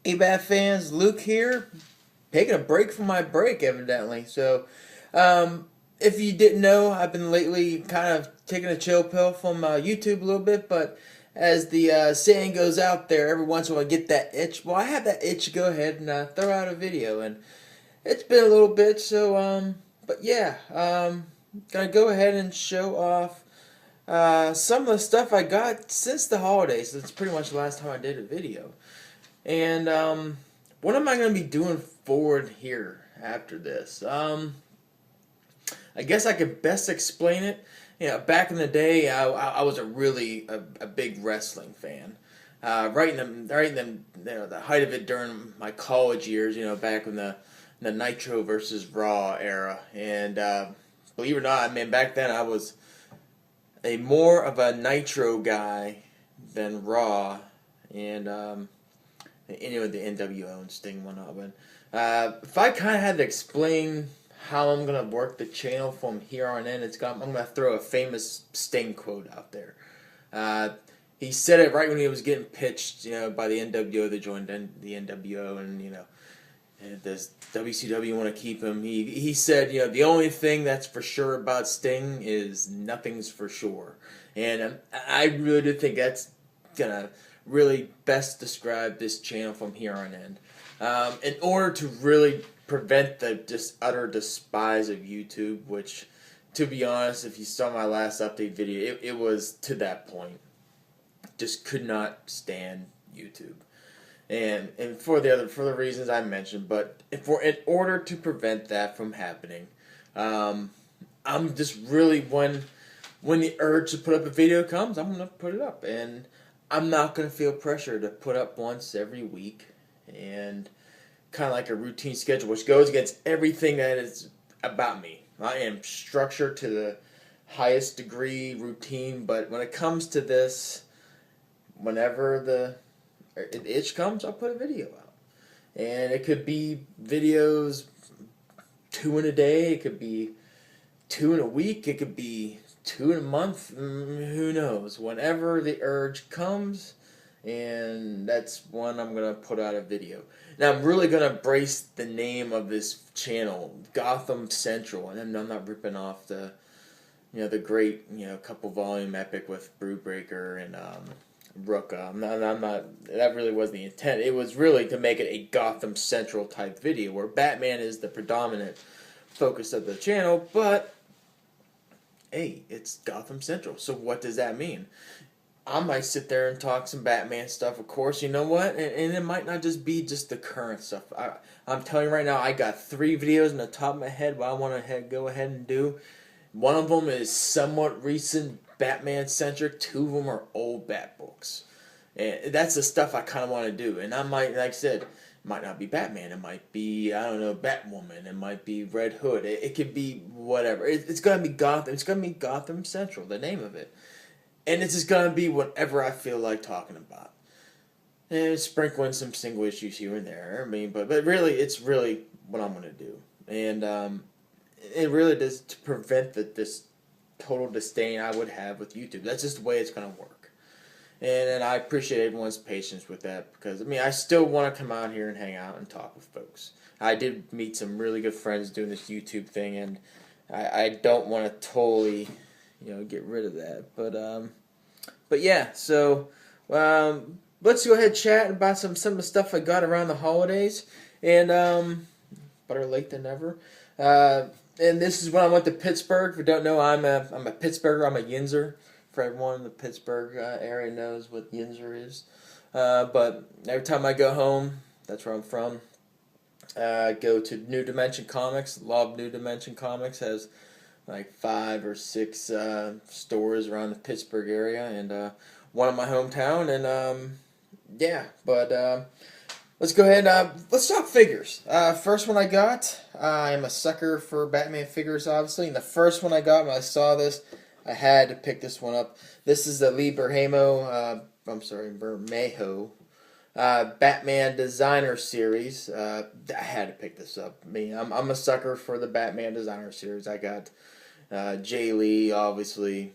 Hey, Bat fans, Luke here, taking a break from my break, evidently. Um, if you didn't know, I've been lately kind of taking a chill pill from YouTube a little bit, but as the saying goes out there, every once in a while I get that itch. Well, I have that itch to go ahead and throw out a video, and it's been a little bit, but yeah, gonna go ahead and show off some of the stuff I got since the holidays. That's pretty much the last time I did a video. And what am I going to be doing forward here after this? I guess I could best explain it. Back in the day, I was a big wrestling fan. The height of it during my college years. Back in the Nitro versus Raw era, and believe it or not, I mean back then I was a more of a Nitro guy than Raw, and the NWO and Sting went up. But if I kind of had to explain how I'm gonna work the channel from here on in, I'm gonna throw a famous Sting quote out there. He said it right when he was getting pitched, by the NWO. They joined the NWO, and does WCW want to keep him? He said, the only thing that's for sure about Sting is nothing's for sure, and I really do think that's gonna really best describe this channel from here on in. In order to really prevent the just utter despise of YouTube, which, to be honest, if you saw my last update video, it was to that point. Just could not stand YouTube. And for the reasons I mentioned, but in order to prevent that from happening, I'm just really when the urge to put up a video comes, I'm gonna put it up, and I'm not gonna feel pressure to put up once every week, and kind of like a routine schedule, which goes against everything that is about me. I am structured to the highest degree, routine, but when it comes to this, whenever the itch comes, I'll put a video out. And it could be videos 2 in a day, it could be 2 in a week, it could be 2 in a month, who knows. Whenever the urge comes, and that's when I'm going to put out a video. Now, I'm really going to embrace the name of this channel, Gotham Central, and I'm not ripping off the great, couple volume epic with Brewbreaker and Rook. I'm not. That really was the intent. It was really to make it a Gotham Central type video where Batman is the predominant focus of the channel. But hey, it's Gotham Central. So what does that mean? I might sit there and talk some Batman stuff, of course. You know what? And it might not just be just the current stuff. I'm telling you right now, I got 3 videos on the top of my head what I want to go ahead and do. One of them is somewhat recent Batman-centric. 2 of them are old Batbooks. And that's the stuff I kind of want to do. And I might, like I said, it might not be Batman. It might be, I don't know, Batwoman. It might be Red Hood. It could be whatever. It's going to be Gotham. It's going to be Gotham Central, the name of it. And it's just going to be whatever I feel like talking about. And sprinkling some single issues here and there. I mean, but really, it's really what I'm going to do. And it really does to prevent this total disdain I would have with YouTube. That's just the way it's going to work. And I appreciate everyone's patience with that because, I still want to come out here and hang out and talk with folks. I did meet some really good friends doing this YouTube thing, and I don't want to totally, get rid of that. But yeah, so let's go ahead and chat about some of the stuff I got around the holidays, and better late than never. And this is when I went to Pittsburgh. If you don't know, I'm a Pittsburgher. I'm a Yinzer. For everyone in the Pittsburgh area knows what Yinzer is. But every time I go home, that's where I'm from. Go to New Dimension Comics. Love New Dimension Comics. Has like 5 or 6 stores around the Pittsburgh area, and one in my hometown. And let's go ahead and let's talk figures. First one I got, I am a sucker for Batman figures, obviously. And the first one I got when I saw this, I had to pick this one up. This is the Lee Bermejo, Batman Designer Series. I had to pick this up. I'm a sucker for the Batman Designer Series. I got Jay Lee, obviously.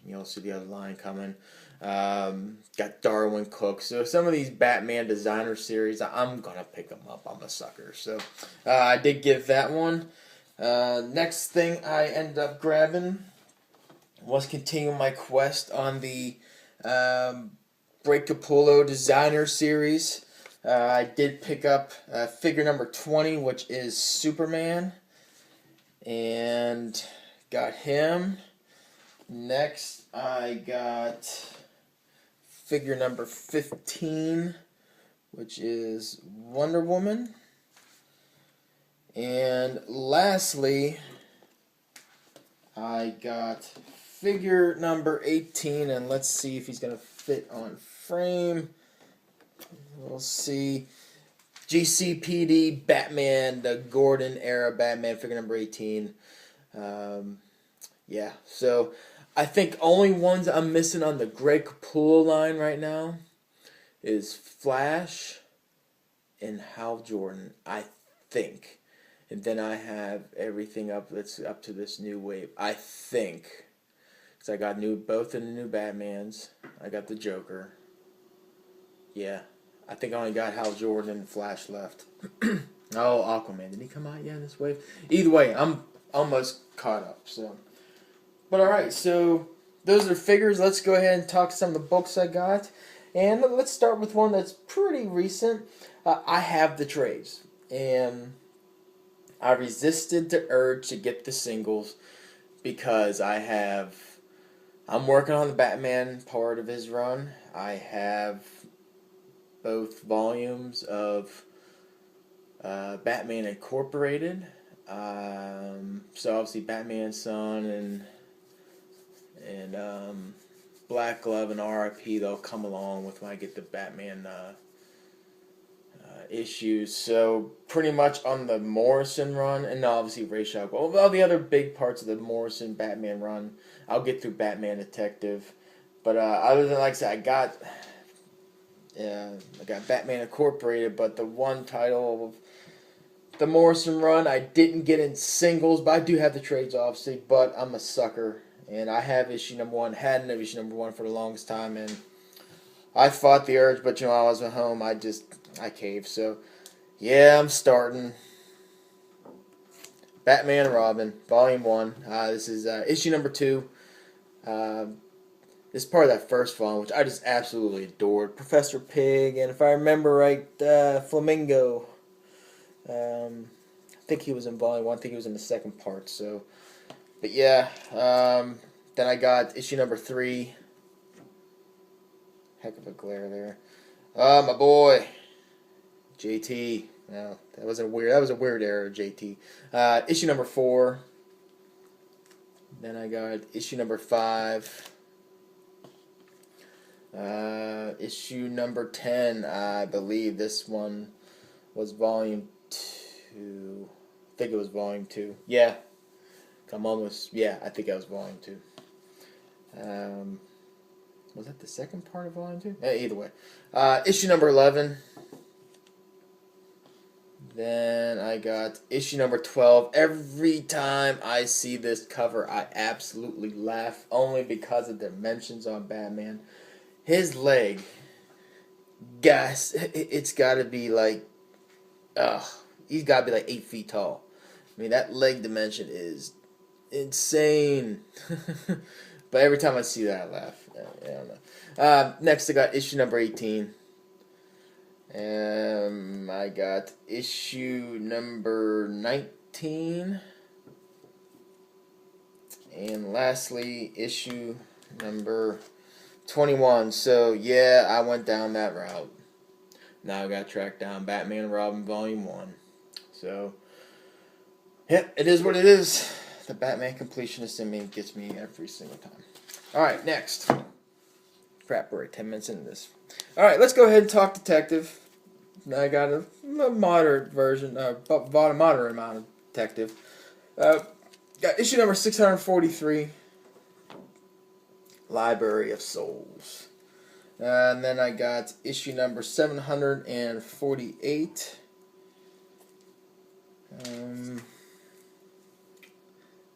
You'll see the other line coming. Got Darwin Cook. So some of these Batman designer series, I'm gonna pick them up. I'm a sucker. So I did get that one. Next thing I ended up grabbing was continuing my quest on the Break Capullo designer series. I did pick up figure number 20, which is Superman, and got him. Next, I got figure number 15, which is Wonder Woman. And lastly, I got figure number 18, and let's see if he's going to fit on frame. We'll see. GCPD Batman, the Gordon era Batman, figure number 18. Yeah, so I think only ones I'm missing on the Greg Capullo line right now is Flash and Hal Jordan, I think. And then I have everything up that's up to this new wave, I think. Because I got both of the new Batmans. I got the Joker. Yeah. I think I only got Hal Jordan and Flash left. Oh, Aquaman. Did he come out yet in this wave? Either way, I'm almost caught up. So, but alright, so those are figures. Let's go ahead and talk some of the books I got. And let's start with one that's pretty recent. I have the trades. And I resisted the urge to get the singles because I'm working on the Batman part of his run. I have both volumes of Batman Incorporated. So obviously Batman Son and Black Glove and RIP, they'll come along with when I get the Batman issues. So pretty much on the Morrison run, and obviously Ray Shaw, all the other big parts of the Morrison Batman run, I'll get through Batman Detective. But other than, like I said, I got Batman Incorporated, but the one title of the Morrison run I didn't get in singles, but I do have the trades obviously. But I'm a sucker, and I have issue number 1. Hadn't have issue number 1 for the longest time, and I fought the urge, but I was at home. I caved. So yeah, I'm starting Batman and Robin, Volume 1. This is issue number 2. This is part of that first volume, which I just absolutely adored. Professor Pig, and if I remember right, Flamingo. I think he was in Volume 1. I think he was in the second part. So, but yeah. Then I got issue number 3. Heck of a glare there. My boy, JT. No, that was a weird error, JT. Issue number 4. Then I got issue number 5. Issue number 10. I believe this one was volume 2. I think it was volume 2. Yeah. I think that was volume 2. Was that the second part of volume 2? Either way. Issue number 11. Then I got issue number 12. Every time I see this cover, I absolutely laugh, only because of the dimensions on Batman. His leg, guys, it's got to be like, he's got to be like 8 feet tall. I mean, that leg dimension is insane. But every time I see that, I laugh. I don't know. Next, I got issue number 18. I got issue number 19. And lastly, issue number 21. So, yeah, I went down that route. Now I got to track down Batman and Robin Volume 1. So, yeah, it is what it is. The Batman completionist in me gets me every single time. Alright, next. Crap, we're already 10 minutes into this. Alright, let's go ahead and talk Detective. I got a moderate version, moderate amount of Detective. Got issue number 643, Library of Souls. And then I got issue number 748.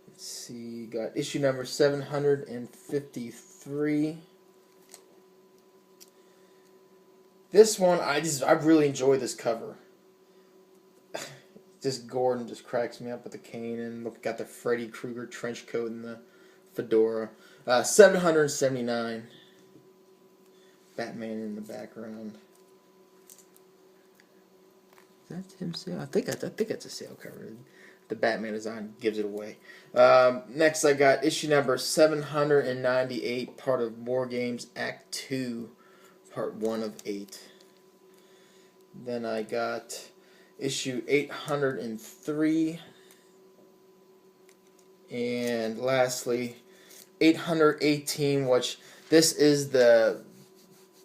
Let's see, got issue number 753. This one, I really enjoy this cover. Just Gordon just cracks me up with the cane, and look, got the Freddy Krueger trench coat and the fedora. 779. Batman in the background. Is that Tim Sale? I think it's a sale cover. The Batman design gives it away. Next, I got issue number 798, part of War Games Act 2, part 1 of 8. Then I got issue 803. And lastly, 818, which this is the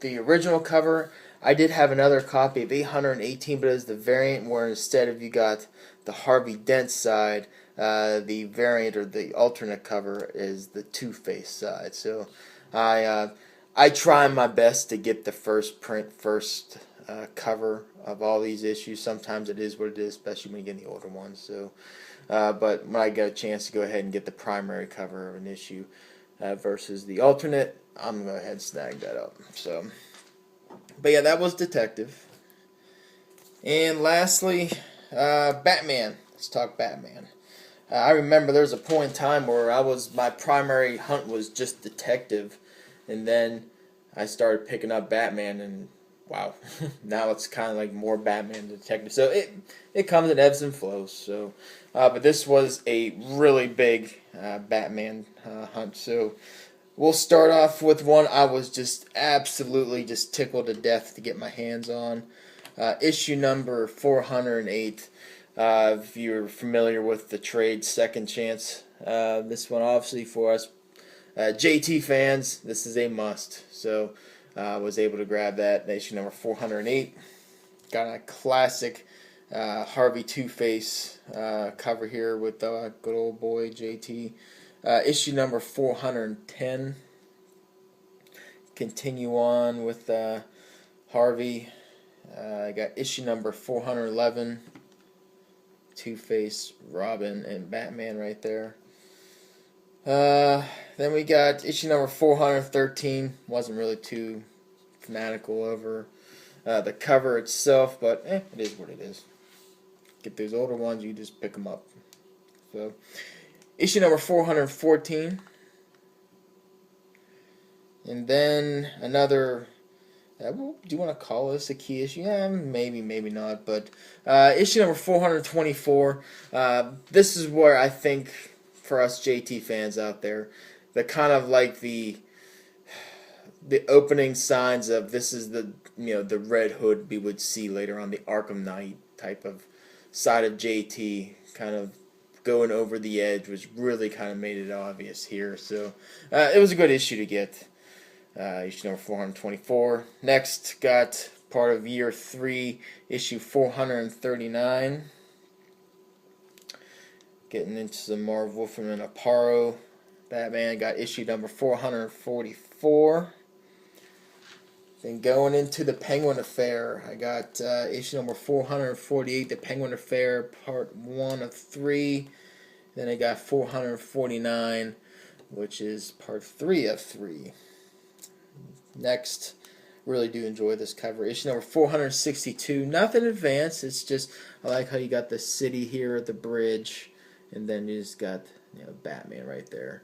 original cover. I did have another copy of 818, but it was the variant where instead of you got the Harvey Dent side, the variant or the alternate cover is the Two-Face side. So I try my best to get the first cover of all these issues. Sometimes it is what it is, especially when you get the older ones. So, but when I get a chance to go ahead and get the primary cover of an issue versus the alternate, I'm going to go ahead and snag that up. So, but yeah, that was Detective. And lastly, Batman. Let's talk Batman. I remember there was a point in time where my primary hunt was just Detective, and then I started picking up Batman, and wow, now it's kind of like more Batman Detective. So it comes in ebbs and flows. So, but this was a really big Batman hunt. So we'll start off with one I was just absolutely just tickled to death to get my hands on. Issue number 408. If you're familiar with the trade Second Chance, this one obviously for us JT fans, this is a must. So I was able to grab that. Issue number 408. Got a classic Harvey Two-Face cover here with good old boy JT. Issue number 410. Continue on with Harvey. I got issue number 411. Two-Face, Robin, and Batman right there. Then we got issue number 413. Wasn't really too fanatical over the cover itself, but it is what it is. Get those older ones, you just pick them up. So, issue number 414. And then another, do you want to call this a key issue? Yeah, maybe, maybe not. But issue number 424. This is where I think, for us JT fans out there, the kind of like the opening signs of this is the the Red Hood we would see later on, the Arkham Knight type of side of JT, kind of going over the edge, which really kind of made it obvious here. So it was a good issue to get. Issue number 424. Next, got part of year 3, issue 439. Getting into some Marvel from an Aparo Batman. Got issue number 444. Then going into the Penguin Affair, I got issue number 448, the Penguin Affair, part 1 of 3. Then I got 449, which is part 3 of 3. Next, really do enjoy this cover. Issue number 462. Nothing advanced. It's just, I like how you got the city here at the bridge, and then you just got Batman right there,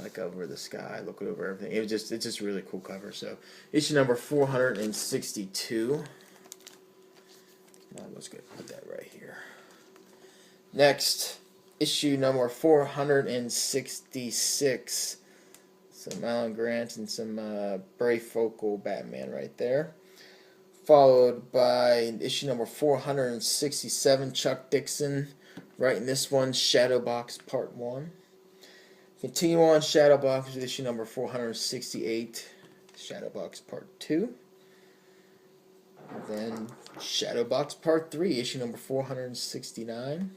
like over the sky, looking over everything. It's just a really cool cover. So issue number 462. I was going to put that right here. Next, issue number 466. Some Alan Grant and some Brayfocal Batman right there. Followed by issue number 467, Chuck Dixon. Writing this one, Shadowbox Part 1. Continue on Shadowbox with issue number 468, Shadowbox Part 2. Then Shadowbox Part 3, issue number 469.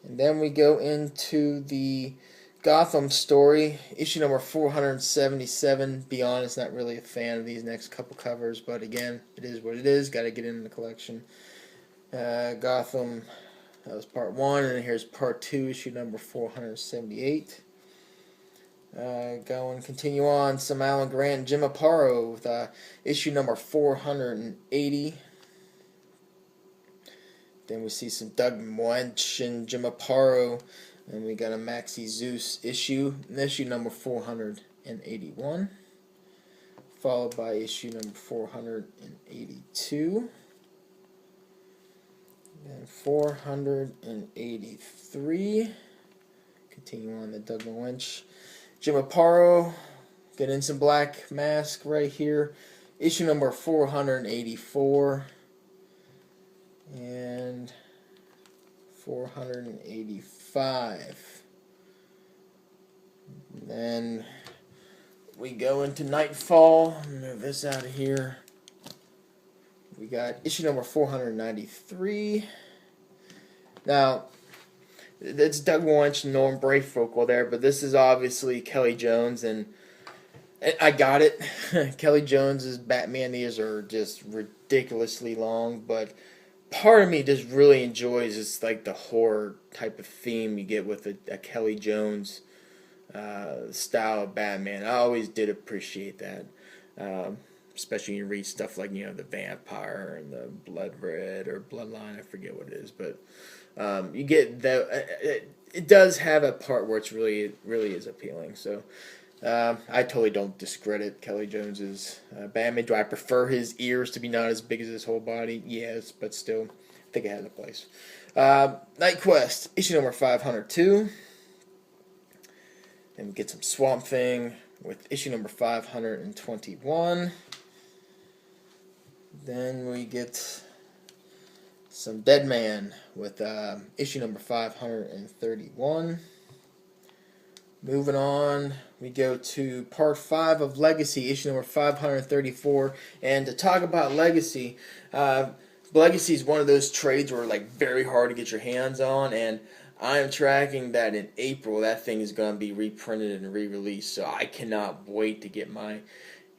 And then we go into the Gotham story, issue number 477. Be honest, not really a fan of these next couple covers, but again, it is what it is. Got to get it in the collection. Gotham, that was part 1, and here's part 2, issue number 478. Continue on, some Alan Grant and Jim Aparo with issue number 480. Then we see some Doug Moench and Jim Aparo, and we got a Maxie Zeus issue number 481, followed by issue number 482, and 483. Continue on the Doug Moench. Jim Aparo, getting some Black Mask right here. Issue number 484 and 485. And then we go into Nightfall. Move this out of here. We got issue number 493. Now, it's Doug Moench and Norm Brayfogle there, but this is obviously Kelly Jones, and I got it. Kelly Jones's Batman ears are just ridiculously long, but part of me just really enjoys this, like the horror type of theme you get with a Kelly Jones style of Batman. I always did appreciate that, especially when you read stuff like, the Vampire and the Blood Red or Bloodline. I forget what it is, but you get that. It does have a part where it really is appealing. So I totally don't discredit Kelly Jones's Batman. Do I prefer his ears to be not as big as his whole body? Yes, but still, I think it has a place. Night Quest, issue number 502. Then we get some Swamp Thing with issue number 521. Then we get some Dead Man with issue number 531. Moving on, we go to part 5 of Legacy, issue number 534. And to talk about Legacy, Legacy is one of those trades where very hard to get your hands on, and I am tracking that in April that thing is going to be reprinted and re-released, so I cannot wait to get my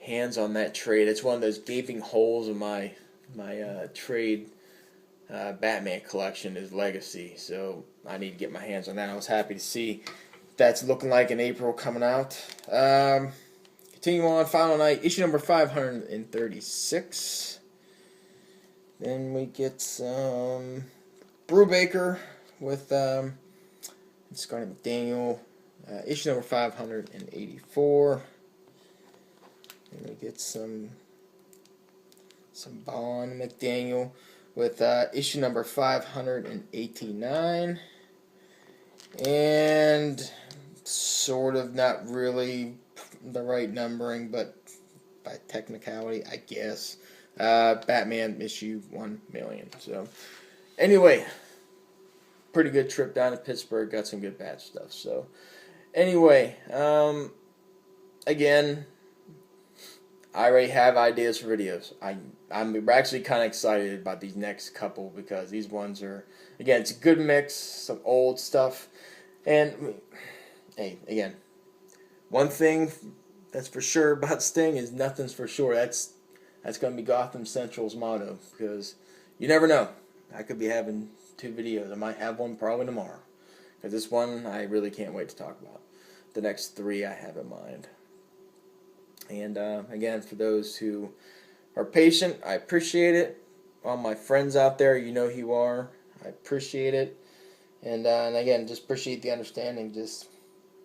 hands on that trade. It's one of those gaping holes in my trade Batman collection is Legacy, so I need to get my hands on that. I was happy to see that's looking like in April coming out. Continue on, Final Night, issue number 536. Then we get some Brubaker with Scarlet McDaniel, issue number 584. And we get some Bond McDaniel with issue number 589. And sort of not really the right numbering, but by technicality, I guess. Batman issue 1,000,000. So, anyway, pretty good trip down to Pittsburgh. Got some good Bat stuff. So, anyway, again, I already have ideas for videos. I'm actually kind of excited about these next couple because these ones are, again, it's a good mix, some old stuff. And, hey, again, one thing that's for sure about Sting is nothing's for sure. That's going to be Gotham Central's motto, because you never know. I could be having 2 videos. I might have one probably tomorrow, because this one I really can't wait to talk about. The next 3 I have in mind. And again, for those who are patient, I appreciate it. All my friends out there, you know who you are. I appreciate it. And again, just appreciate the understanding. Just,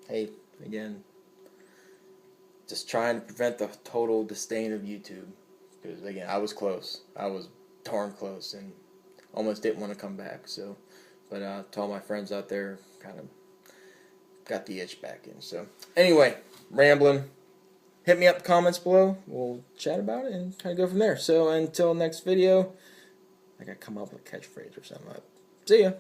hey, again, just trying to prevent the total disdain of YouTube. Because, again, I was close. I was darn close and almost didn't want to come back. So, but to all my friends out there, kind of got the itch back in. So, anyway, rambling. Hit me up in the comments below. We'll chat about it and kind of go from there. So, until next video, I got to come up with a catchphrase or something. See ya.